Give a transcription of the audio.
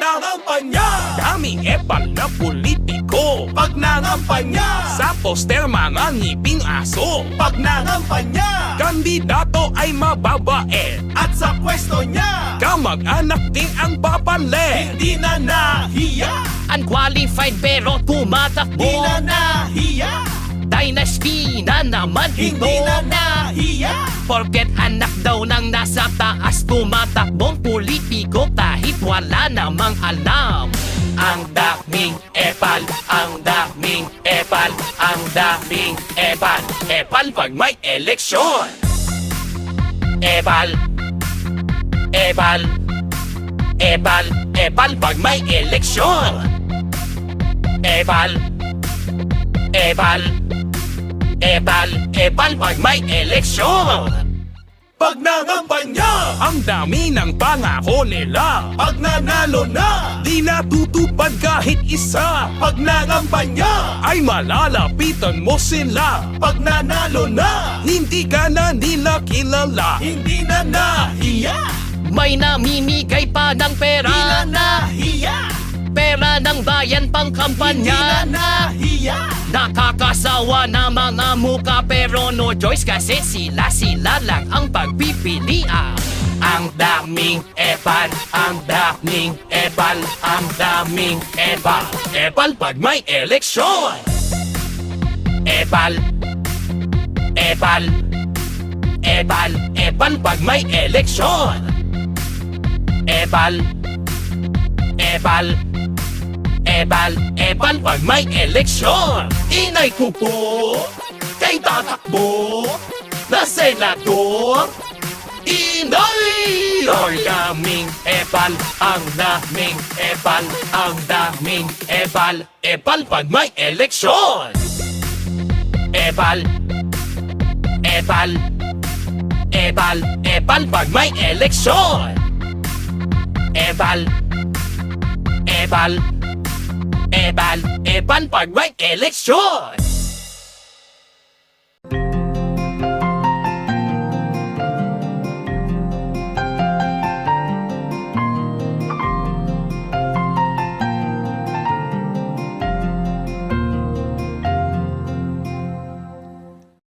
nangangampanya, Daming epal na politiko, pag nangampanya, sa poster mga ngiping aso. pag nangampanya, Kandidato ay mababait, at sa pwesto niya, kamag-anak din ang papalit. hindi na nahiya, Unqualified pero tumatakbo. di na nahiya, Dynasty na naman ito. hindi na nahiya, Porket anak daw ng nasa taas tumatakbong politiko kahit wala namang alam. Ang daming epal, ang daming epal, ang daming epal. Epal pag may eleksyon. Epal, Epal, epal, epal pag may eleksyon. Epal, epal, epal, epal pag may eleksyon. pag nangampanya, Ang dami ng pangako nila, pag nanalo na, di natutupad kahit isa. pag nangampanya, Ay malalapitan mo sila, pag nanalo na, hindi ka na nila kilala. hindi na nahiya, may namimigay pa ng pera. di na nahiya, Pera ng bayan pang hindi kampanya. na nahiya, Nakakasawa na mga muka pero no choice kasi sila lang ang pagpipilian. Ang daming epal, ang daming epal, ang daming epal. Epal pag may eleksyon. Epal, epal, epal, epal pag may eleksyon. Epal, epal, epal, epal pag may eleksyon. Inay ko po, kay tatakbo na senador. Inay! Ang daming epal, ang daming epal, ang daming epal. Epal pag may eleksyon. Epal, epal, epal, epal pag may eleksyon. Epal, epal, epal, epal pag may eleksyon.